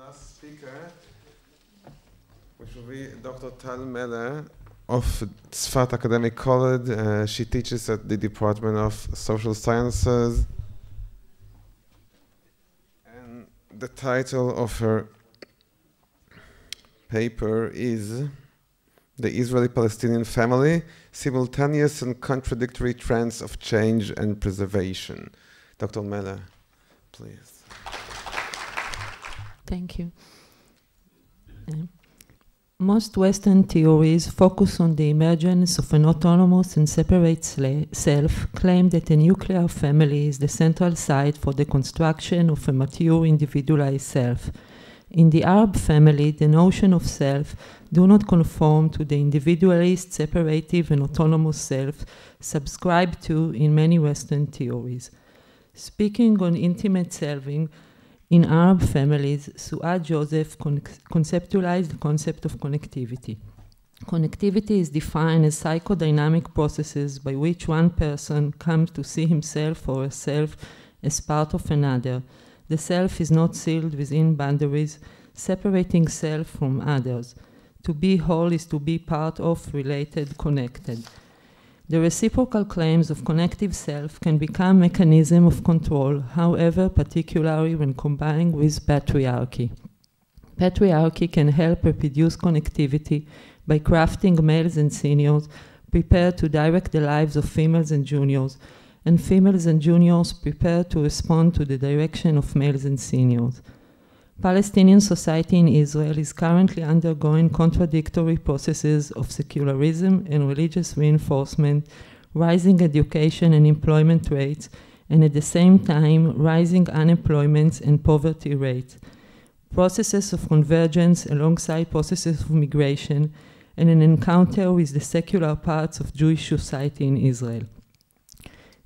last speaker, which will be Dr. Tal Meller of Tzfat Academic College. She teaches at the Department of Social Sciences. And the title of her paper is The Israeli-Palestinian Family, Simultaneous and Contradictory Trends of Change and Preservation. Dr. Meller, please. Thank you. Most Western theories focus on the emergence of an autonomous and separate self, claim that a nuclear family is the central site for the construction of a mature individualized self. In the Arab family, the notion of self do not conform to the individualist, separative, and autonomous self subscribed to in many Western theories. Speaking on intimate selving, in Arab families, Suad Joseph conceptualized the concept of connectivity. Connectivity is defined as psychodynamic processes by which one person comes to see himself or herself as part of another. The self is not sealed within boundaries, separating self from others. To be whole is to be part of, related, connected. The reciprocal claims of connective self can become mechanism of control, however, particularly when combined with patriarchy. Patriarchy can help reproduce connectivity by crafting males and seniors prepared to direct the lives of females and juniors, and females and juniors prepared to respond to the direction of males and seniors. Palestinian society in Israel is currently undergoing contradictory processes of secularism and religious reinforcement, rising education and employment rates, and at the same time, rising unemployment and poverty rates. Processes of convergence alongside processes of migration, and an encounter with the secular parts of Jewish society in Israel.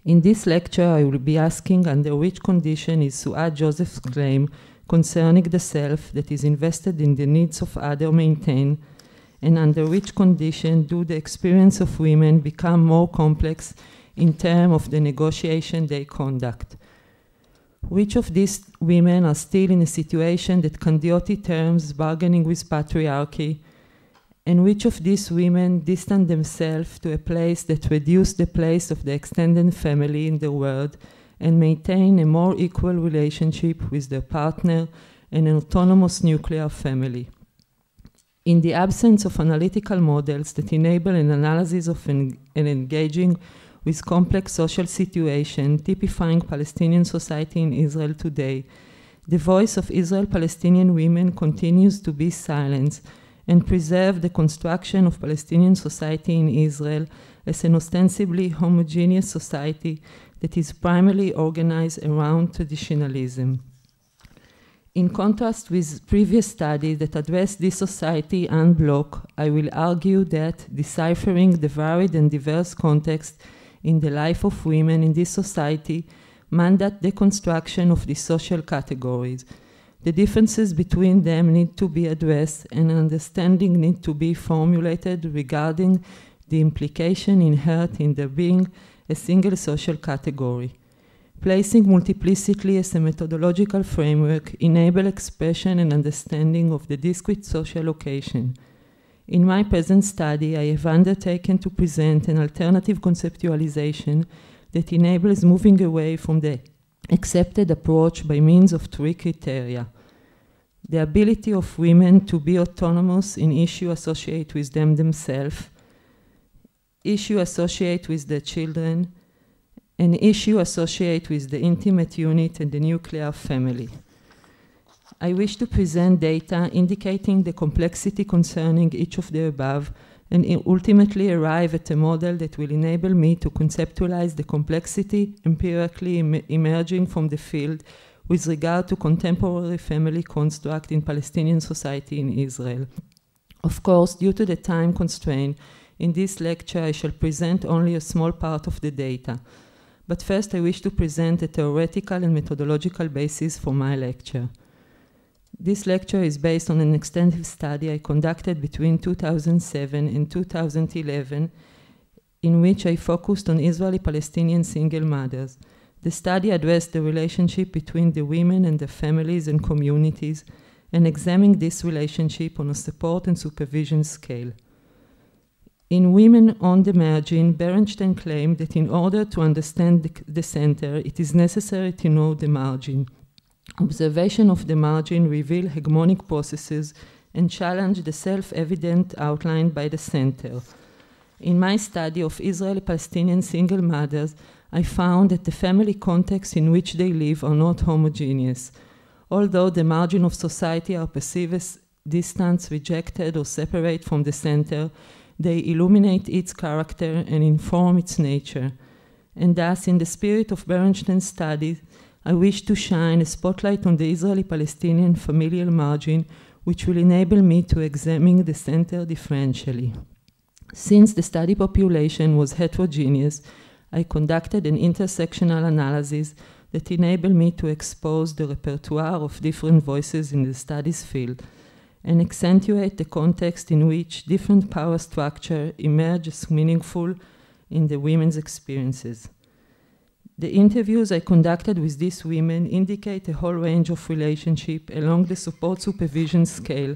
In this lecture, I will be asking under which condition is Suad Joseph's claim concerning the self that is invested in the needs of others maintained, and under which condition do the experience of women become more complex in terms of the negotiation they conduct. Which of these women are still in a situation that Candioti terms bargaining with patriarchy, and which of these women distance themselves to a place that reduces the place of the extended family in the world and maintain a more equal relationship with their partner and an autonomous nuclear family. In the absence of analytical models that enable an analysis of and engaging with complex social situations typifying Palestinian society in Israel today, the voice of Israel-Palestinian women continues to be silenced and preserve the construction of Palestinian society in Israel as an ostensibly homogeneous society that is primarily organized around traditionalism. In contrast with previous studies that address this society en bloc, I will argue that deciphering the varied and diverse context in the life of women in this society mandate the construction of these social categories. The differences between them need to be addressed, and an understanding need to be formulated regarding the implication inherent in their being a single social category. Placing multiplicity as a methodological framework enable expression and understanding of the discrete social location. In my present study, I have undertaken to present an alternative conceptualization that enables moving away from the accepted approach by means of three criteria: the ability of women to be autonomous in issues associated with them themselves, issue associated with their children, an issue associated with the intimate unit and the nuclear family. I wish to present data indicating the complexity concerning each of the above and ultimately arrive at a model that will enable me to conceptualize the complexity empirically emerging from the field with regard to contemporary family construct in Palestinian society in Israel. Of course, due to the time constraint, in this lecture I shall present only a small part of the data. But first I wish to present a theoretical and methodological basis for my lecture. This lecture is based on an extensive study I conducted between 2007 and 2011, in which I focused on Israeli-Palestinian single mothers. The study addressed the relationship between the women and their families and communities, and examining this relationship on a support and supervision scale. In Women on the Margin, Berenstein claimed that in order to understand the center, it is necessary to know the margin. Observation of the margin reveal hegemonic processes and challenge the self-evident outlined by the center. In my study of Israeli-Palestinian single mothers, I found that the family contexts in which they live are not homogeneous. Although the margin of society are perceived as distant, rejected, or separate from the center, they illuminate its character and inform its nature. And thus, in the spirit of Berenstein's studies, I wish to shine a spotlight on the Israeli-Palestinian familial margin, which will enable me to examine the center differentially. Since the study population was heterogeneous, I conducted an intersectional analysis that enabled me to expose the repertoire of different voices in the studies field and accentuate the context in which different power structure emerge as meaningful in the women's experiences. The interviews I conducted with these women indicate a whole range of relationship along the support supervision scale,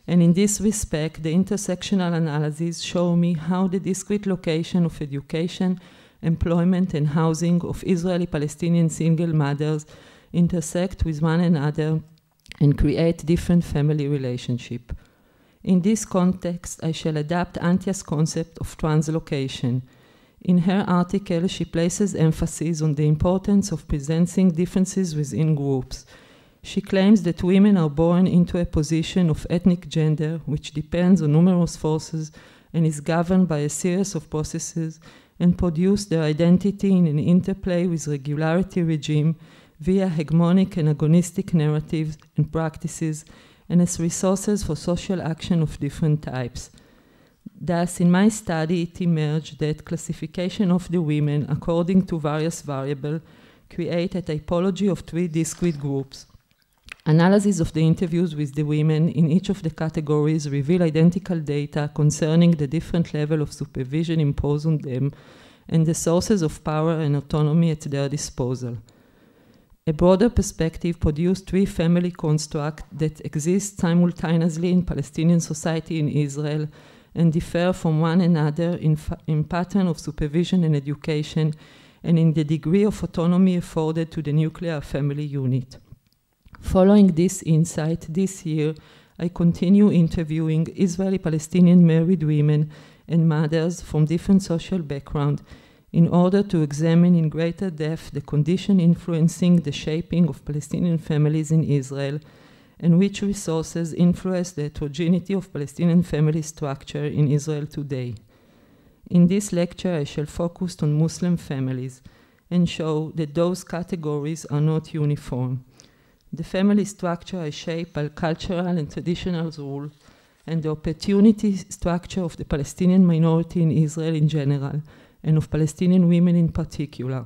and in this respect, the intersectional analysis show me how the discrete location of education, employment, and housing of Israeli-Palestinian single mothers intersect with one another and create different family relationship. In this context, I shall adapt Antya's concept of translocation. In her article, she places emphasis on the importance of presenting differences within groups. She claims that women are born into a position of ethnic gender, which depends on numerous forces and is governed by a series of processes, and produce their identity in an interplay with regularity regime via hegemonic and agonistic narratives and practices, and as resources for social action of different types. Thus, in my study, it emerged that classification of the women according to various variables create a typology of three discrete groups. Analysis of the interviews with the women in each of the categories reveal identical data concerning the different level of supervision imposed on them and the sources of power and autonomy at their disposal. A broader perspective produced three family constructs that exist simultaneously in Palestinian society in Israel and differ from one another in pattern of supervision and education and in the degree of autonomy afforded to the nuclear family unit. Following this insight, this year, I continue interviewing Israeli-Palestinian married women and mothers from different social backgrounds in order to examine in greater depth the condition influencing the shaping of Palestinian families in Israel and which resources influence the heterogeneity of Palestinian family structure in Israel today. In this lecture, I shall focus on Muslim families and show that those categories are not uniform. The family structure is shaped by cultural and traditional rules, and the opportunity structure of the Palestinian minority in Israel in general, and of Palestinian women in particular.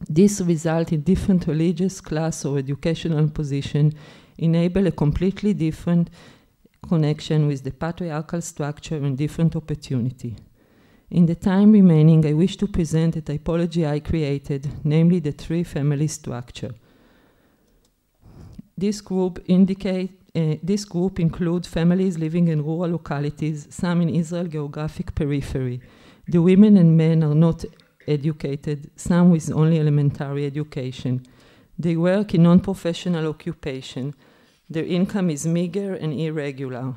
This result in different religious, class, or educational position enable a completely different connection with the patriarchal structure and different opportunity. In the time remaining, I wish to present a typology I created, namely the three family structure. This group includes families living in rural localities, some in Israel geographic periphery. The women and men are not educated, some with only elementary education. They work in non-professional occupation. Their income is meager and irregular.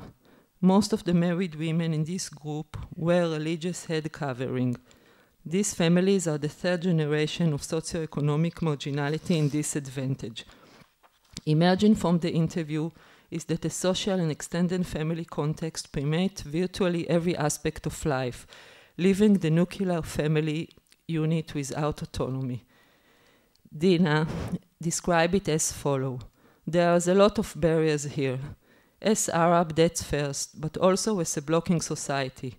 Most of the married women in this group wear religious head covering. These families are the third generation of socioeconomic marginality and disadvantage. Emerging from the interview is that a social and extended family context permeates virtually every aspect of life, leaving the nuclear family unit without autonomy. Dina described it as follows. There is a lot of barriers here. As Arab, that's first, but also as a blocking society.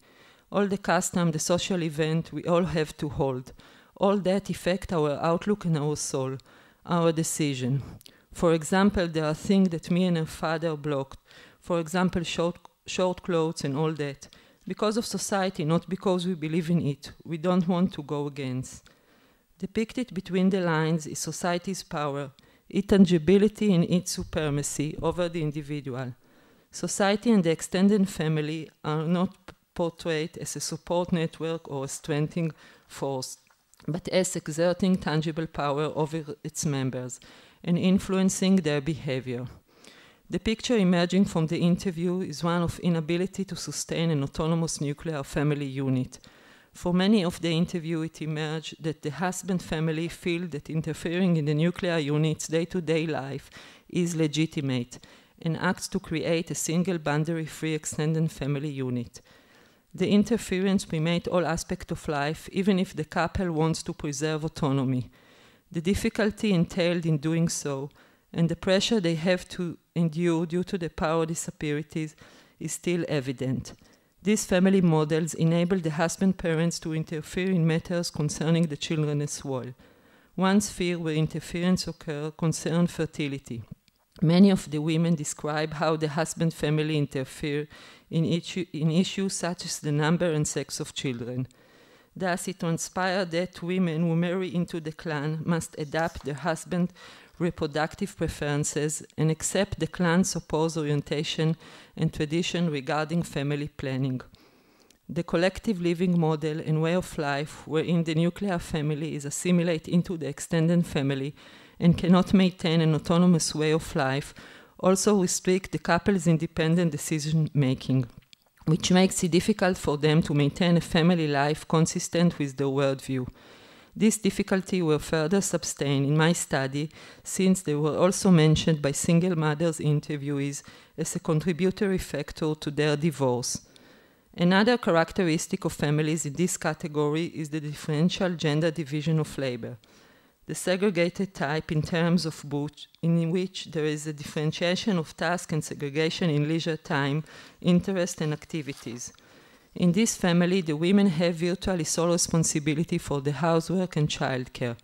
All the custom, the social event, we all have to hold. All that affect our outlook and our soul, our decision. For example, there are things that me and her father blocked. For example, short clothes and all that. Because of society, not because we believe in it. We don't want to go against. Depicted between the lines is society's power. its tangibility and its supremacy over the individual. Society and the extended family are not portrayed as a support network or a strengthening force, but as exerting tangible power over its members and influencing their behavior. The picture emerging from the interview is one of inability to sustain an autonomous nuclear family unit. For many of the interview, it emerged that the husband family feel that interfering in the nuclear unit's day-to-day life is legitimate and acts to create a single boundary-free extended family unit. The interference permeates all aspects of life, even if the couple wants to preserve autonomy. The difficulty entailed in doing so, and the pressure they have to endure due to the power disparities, is still evident. These family models enable the husband parents to interfere in matters concerning the children as well. One sphere where interference occurs concerns fertility. Many of the women describe how the husband family interfere in issues such as the number and sex of children. Thus, it transpires that women who marry into the clan must adapt their husband's reproductive preferences and accept the clan's supposed orientation and tradition regarding family planning. The collective living model and way of life wherein the nuclear family is assimilated into the extended family and cannot maintain an autonomous way of life also restrict the couple's independent decision-making, which makes it difficult for them to maintain a family life consistent with their worldview. This difficulty were further sustained in my study, since they were also mentioned by single mothers interviewees as a contributory factor to their divorce. Another characteristic of families in this category is the differential gender division of labor. The segregated type in terms of both, in which there is a differentiation of task and segregation in leisure time, interest, and activities. In this family, the women have virtually sole responsibility for the housework and childcare.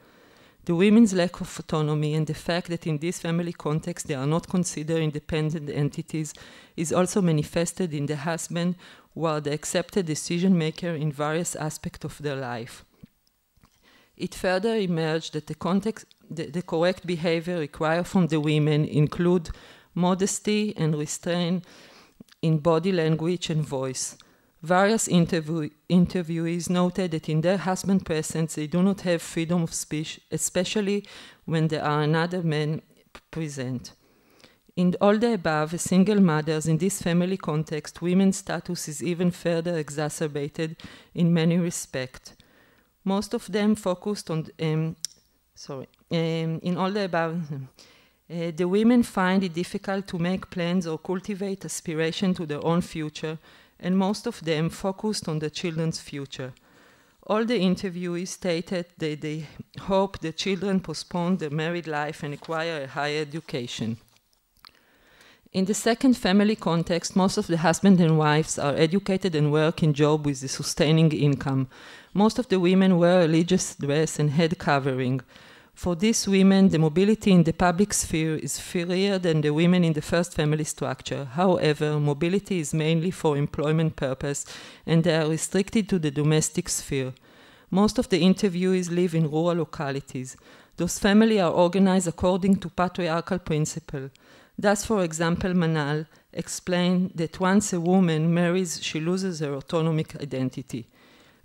The women's lack of autonomy and the fact that in this family context they are not considered independent entities is also manifested in the husband, who are the accepted decision maker in various aspects of their life. It further emerged that the correct behavior required from the women include modesty and restraint in body language and voice. Various interviewees noted that in their husband's presence they do not have freedom of speech, especially when there are another man present. In all the above, as single mothers in this family context, women's status is even further exacerbated in many respects. Most of them focused on, in all the above, the women find it difficult to make plans or cultivate aspiration to their own future, and most of them focused on the children's future. All the interviewees stated that they hope the children postpone their married life and acquire a higher education. In the second family context, most of the husbands and wives are educated and work in jobs with a sustaining income. Most of the women wear religious dress and head covering. For these women, the mobility in the public sphere is freer than the women in the first family structure. However, mobility is mainly for employment purpose, and they are restricted to the domestic sphere. Most of the interviewees live in rural localities. Those families are organized according to patriarchal principles. Thus, for example, Manal explained that once a woman marries, she loses her autonomic identity.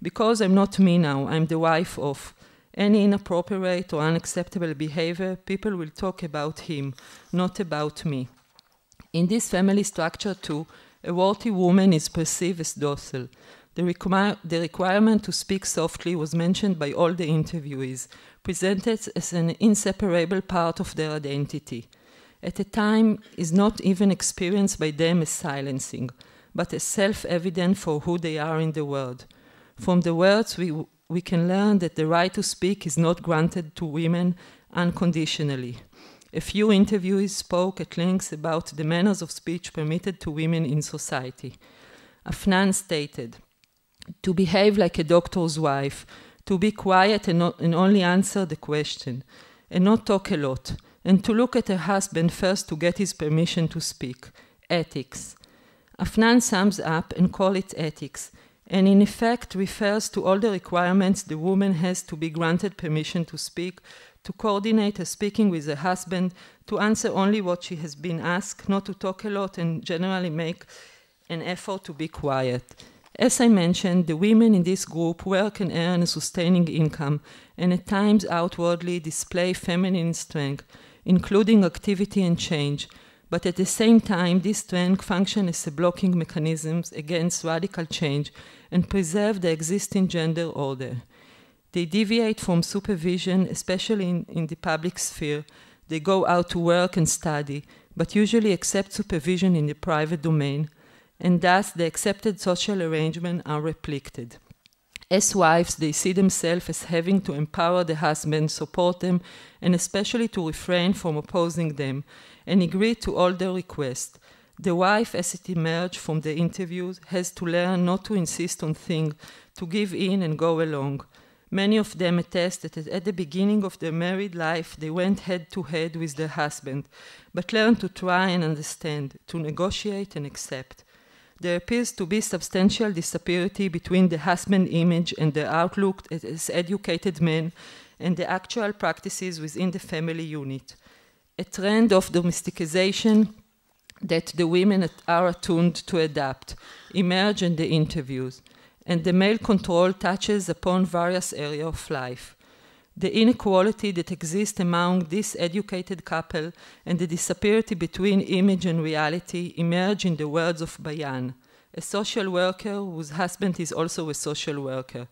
Because I'm not me now, I'm the wife of. Any inappropriate or unacceptable behavior, people will talk about him, not about me. In this family structure too, a worthy woman is perceived as docile. The requirement to speak softly was mentioned by all the interviewees, presented as an inseparable part of their identity. At a time, is not even experienced by them as silencing, but as self-evident for who they are in the world. From the words we can learn that the right to speak is not granted to women unconditionally. A few interviewees spoke at length about the manners of speech permitted to women in society. Afnan stated, "To behave like a doctor's wife, to be quiet and only answer the question, and not talk a lot, and to look at her husband first to get his permission to speak. Ethics." Afnan sums up and calls it ethics, and in effect refers to all the requirements the woman has to be granted permission to speak, to coordinate her speaking with her husband, to answer only what she has been asked, not to talk a lot, and generally make an effort to be quiet. As I mentioned, the women in this group work and earn a sustaining income, and at times outwardly display feminine strength, including activity and change, but at the same time, this strength functions as a blocking mechanism against radical change and preserve the existing gender order. They deviate from supervision, especially in the public sphere. They go out to work and study, but usually accept supervision in the private domain, and thus the accepted social arrangements are replicated. As wives, they see themselves as having to empower the husband, support them, and especially to refrain from opposing them, and agree to all their requests. The wife, as it emerged from the interviews, has to learn not to insist on things, to give in and go along. Many of them attest that at the beginning of their married life, they went head to head with their husband, but learned to try and understand, to negotiate and accept. There appears to be substantial disparity between the husband image and the outlook as educated men and the actual practices within the family unit. A trend of domesticization that the women are attuned to adapt emerge in the interviews, and the male control touches upon various areas of life. The inequality that exists among this educated couple and the disparity between image and reality emerge in the words of Bayan, a social worker whose husband is also a social worker.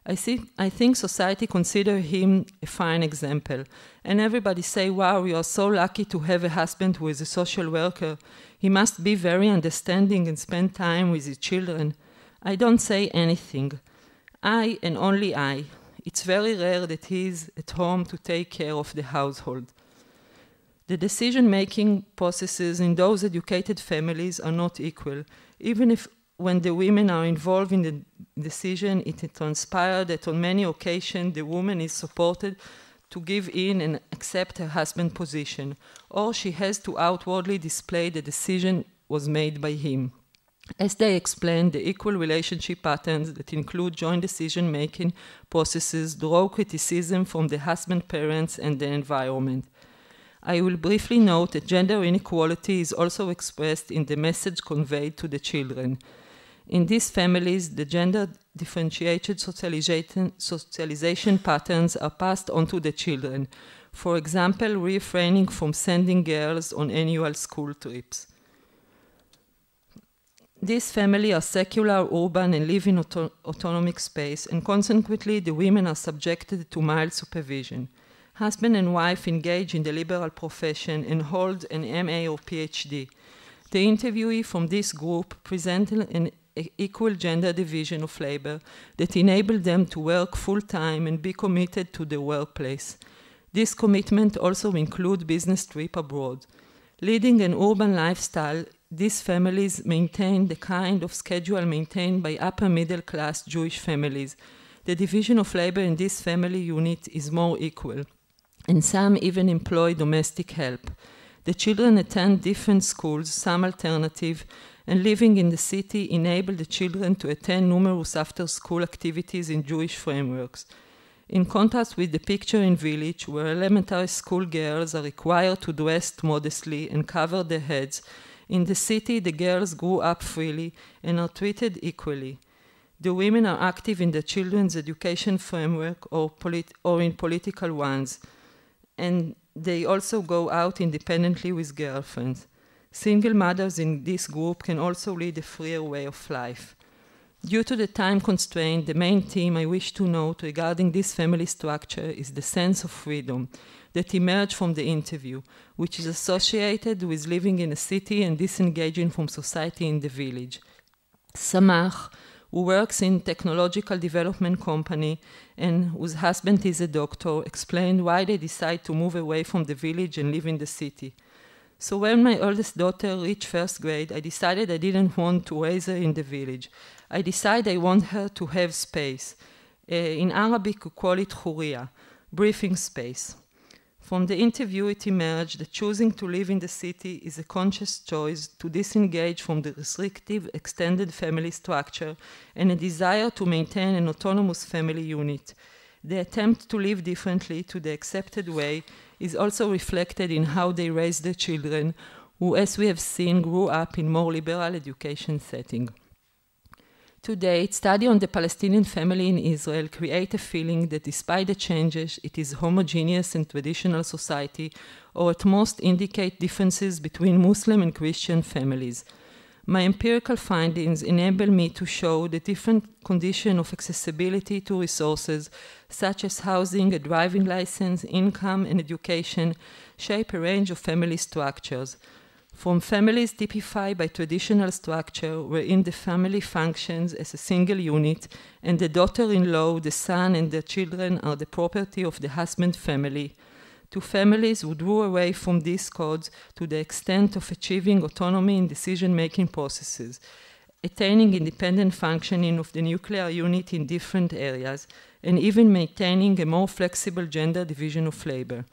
I think society considers him a fine example, and everybody say, wow, you are so lucky to have a husband who is a social worker. He must be very understanding and spend time with his children. I don't say anything. I and only I. It's very rare that he is at home to take care of the household. The decision-making processes in those educated families are not equal. Even if when the women are involved in the decision, it transpires that on many occasions the woman is supported to give in and accept her husband's position, or she has to outwardly display the decision was made by him. As they explain, the equal relationship patterns that include joint decision-making processes draw criticism from the husband, parents, and the environment. I will briefly note that gender inequality is also expressed in the message conveyed to the children. In these families, the gender-differentiated socialization patterns are passed on to the children, for example, refraining from sending girls on annual school trips. These families are secular, urban, and live in autonomic space, and consequently the women are subjected to mild supervision. Husband and wife engage in the liberal profession and hold an MA or PhD. The interviewee from this group presented an equal gender division of labor that enabled them to work full-time and be committed to the workplace. This commitment also includes business trip abroad. Leading an urban lifestyle, these families maintain the kind of schedule maintained by upper middle class Jewish families. The division of labor in this family unit is more equal, and some even employ domestic help. The children attend different schools, some alternative, and living in the city enable the children to attend numerous after-school activities in Jewish frameworks. In contrast with the picture in village, where elementary school girls are required to dress modestly and cover their heads, in the city the girls grew up freely and are treated equally. The women are active in the children's education framework or in political ones, and they also go out independently with girlfriends. Single mothers in this group can also lead a freer way of life. Due to the time constraint, the main theme I wish to note regarding this family structure is the sense of freedom that emerged from the interview, which is associated with living in a city and disengaging from society in the village. Samach, who works in technological development company and whose husband is a doctor, explained why they decide to move away from the village and live in the city. So when my oldest daughter reached first grade, I decided I didn't want to raise her in the village. I decided I want her to have space. In Arabic, we call it Huria, breathing space. From the interview, it emerged that choosing to live in the city is a conscious choice to disengage from the restrictive extended family structure and a desire to maintain an autonomous family unit. The attempt to live differently to the accepted way is also reflected in how they raise their children, who, as we have seen, grew up in more liberal education setting. To date, study on the Palestinian family in Israel create a feeling that despite the changes, it is homogeneous and traditional society, or at most indicate differences between Muslim and Christian families. My empirical findings enable me to show the different condition of accessibility to resources, such as housing, a driving license, income, and education, shape a range of family structures. From families typified by traditional structure, wherein the family functions as a single unit, and the daughter-in-law, the son, and their children are the property of the husband family, to families who drew away from these codes to the extent of achieving autonomy in decision-making processes, attaining independent functioning of the nuclear unit in different areas, and even maintaining a more flexible gender division of labor.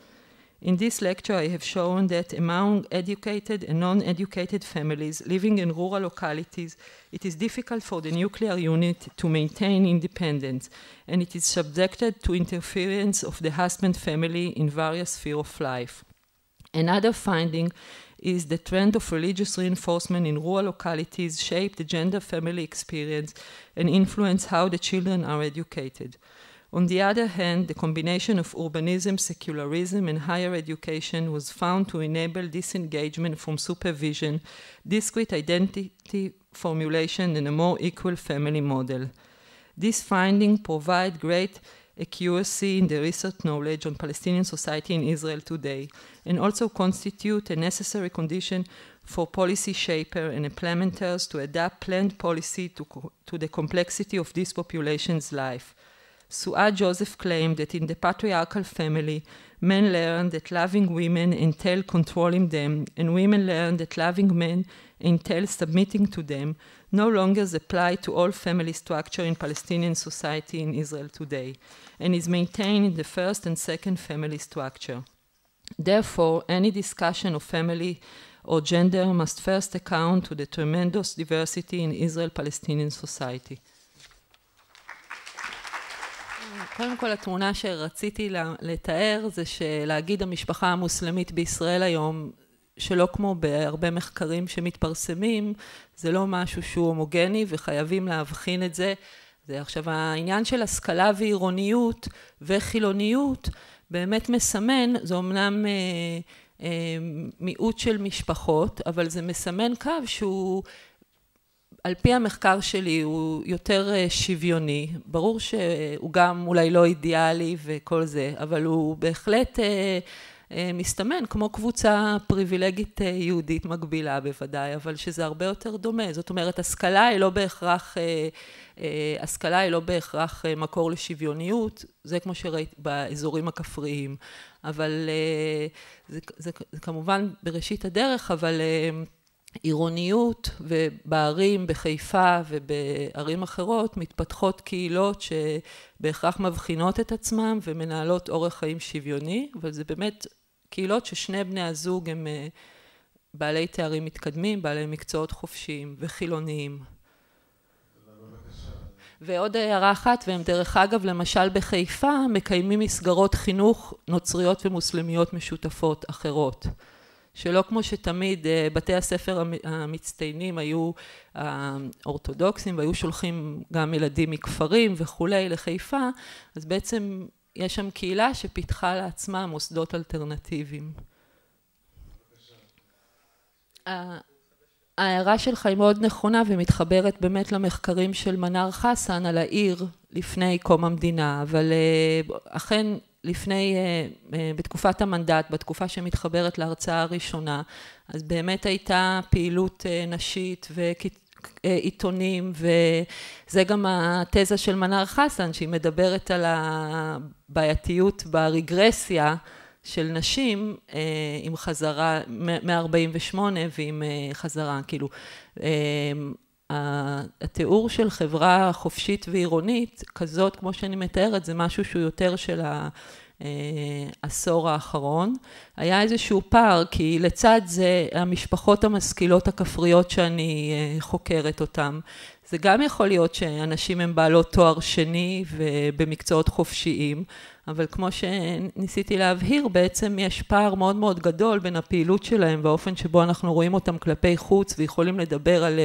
In this lecture, I have shown that among educated and non-educated families living in rural localities, it is difficult for the nuclear unit to maintain independence, and it is subjected to interference of the husband family in various spheres of life. Another finding is the trend of religious reinforcement in rural localities shape the gender family experience and influence how the children are educated. On the other hand, the combination of urbanism, secularism, and higher education was found to enable disengagement from supervision, discrete identity formulation, and a more equal family model. This finding provides great accuracy in the research knowledge on Palestinian society in Israel today, and also constitute a necessary condition for policy shaper and implementers to adapt planned policy to the complexity of this population's life. Suad Joseph claimed that in the patriarchal family, men learn that loving women entail controlling them, and women learn that loving men entail submitting to them, no longer apply to all family structure in Palestinian society in Israel today, and is maintained in the first and second family structure. Therefore, any discussion of family or gender must first account to the tremendous diversity in Israel-Palestinian society. קודם כל, התמונה שרציתי לתאר זה שלהגיד המשפחה המוסלמית בישראל היום, שלא כמו בהרבה מחקרים שמתפרסמים, זה לא משהו שהוא הומוגני וחייבים להבחין את זה. זה עכשיו העניין של השכלה ועירוניות וחילוניות באמת מסמן, זה אומנם מיעוט של משפחות, אבל זה מסמן קו שהוא על פי המחקר שלי הוא יותר שוויוני, ברור שהוא גם אולי לא אידיאלי וכל זה, אבל הוא בהחלט מסתמן כמו קבוצה פריבילגית יהודית מקבילה בוודאי, אבל שזה הרבה יותר דומה. זאת אומרת, השכלה היא לא בהכרח מקור לשוויוניות, זה כמו שראית באזורים הכפריים, אבל זה כמובן בראשית הדרך, אבל עירוניות ובערים בחיפה ובערים אחרות מתפתחות קהילות שבהכרח מבחינות את עצמם ומנהלות אורח חיים שוויוני, אבל זה באמת קהילות ששני בני הזוג הם בעלי תארים מתקדמים, בעלי מקצועות חופשיים וחילוניים. ועוד הערה אחת, והם דרך אגב למשל בחיפה מקיימים מסגרות חינוך נוצריות ומוסלמיות משותפות אחרות. שלא כמו שתמיד בתי הספר המצטיינים היו אורתודוקסים והיו שולחים גם ילדים מכפרים וכולי לחיפה, אז בעצם יש שם קהילה שפיתחה לעצמה מוסדות אלטרנטיביים. ההערה שלך היא מאוד נכונה ומתחברת באמת למחקרים של מנאר חסן על העיר לפני קום המדינה, אבל אכן לפני, בתקופת המנדט, בתקופה שמתחברת להרצאה הראשונה, אז באמת הייתה פעילות נשית ועיתונים, וזה גם התזה של מנאר חסן, שהיא מדברת על הבעייתיות ברגרסיה של נשים עם חזרה, 148 ועם חזרה, כאילו, התיאור של חברה חופשית ועירונית, כזאת כמו שאני מתארת, זה משהו שהוא יותר של עשור האחרון. היה איזשהו פער, כי לצד זה המשפחות המשכילות הכפריות שאני חוקרת אותן, זה גם יכול להיות שאנשים הם בעלות תואר שני ובמקצועות חופשיים, אבל כמו שניסיתי להבהיר, בעצם יש פער מאוד מאוד גדול בין הפעילות שלהם והאופן שבו אנחנו רואים אותם כלפי חוץ ויכולים לדבר על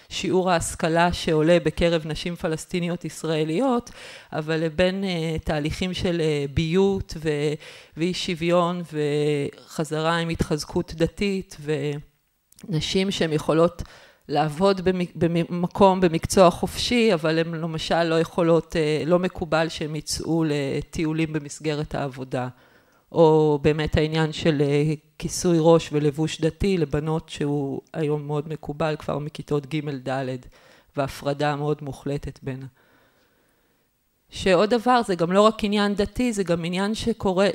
שיעור ההשכלה שעולה בקרב נשים פלסטיניות ישראליות, אבל לבין תהליכים של ביות ואי שוויון וחזרה עם התחזקות דתית ונשים שהן יכולות לעבוד במקום, במקצוע חופשי, אבל הן למשל לא יכולות, לא מקובל שהם יצאו לטיולים במסגרת העבודה. או באמת העניין של כיסוי ראש ולבוש דתי לבנות שהוא היום מאוד מקובל כבר מכיתות ג' ד' והפרדה מאוד מוחלטת בין. שעוד דבר, זה גם לא רק עניין דתי, זה גם עניין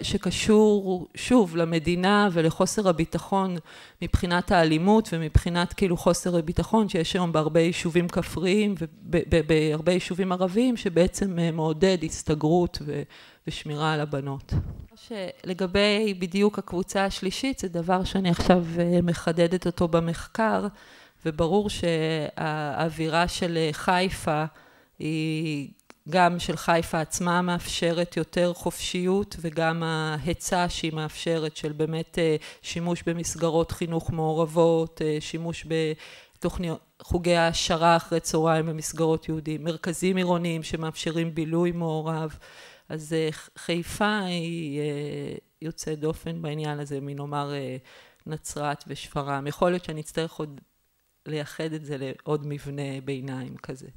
שקשור שוב למדינה ולחוסר הביטחון מבחינת האלימות ומבחינת כאילו חוסר הביטחון שיש היום בהרבה יישובים כפריים ובהרבה יישובים ערביים שבעצם מעודד הסתגרות ושמירה על הבנות. לגבי בדיוק הקבוצה השלישית, זה דבר שאני עכשיו מחדדת אותו במחקר, וברור שהאווירה של חיפה היא גם של חיפה עצמה מאפשרת יותר חופשיות, וגם ההיצע שהיא מאפשרת של באמת שימוש במסגרות חינוך מעורבות, שימוש בתוכניות, חוגי העשרה אחרי צהריים במסגרות יהודיים, מרכזים עירוניים שמאפשרים בילוי מעורב. אז חיפה היא יוצאת דופן בעניין הזה, מנאמר נצרת ושפרעם. יכול להיות שאני אצטרך עוד לייחד את זה לעוד מבנה ביניים כזה.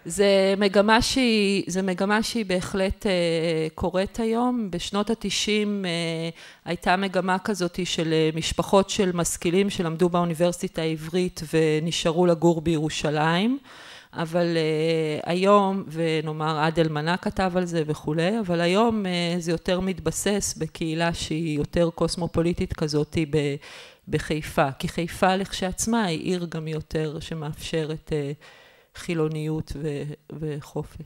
זה מגמה שהיא בהחלט קורית היום. בשנות ה-90 הייתה מגמה כזאת של משפחות של משכילים שלמדו באוניברסיטה העברית ונשארו לגור בירושלים, אבל היום, ונאמר עדל מנה כתב על זה וכולי, אבל היום זה יותר מתבסס בקהילה שהיא יותר קוסמופוליטית כזאת בחיפה, כי חיפה לכשעצמה היא עיר גם יותר שמאפשרת חילוניות וחופש.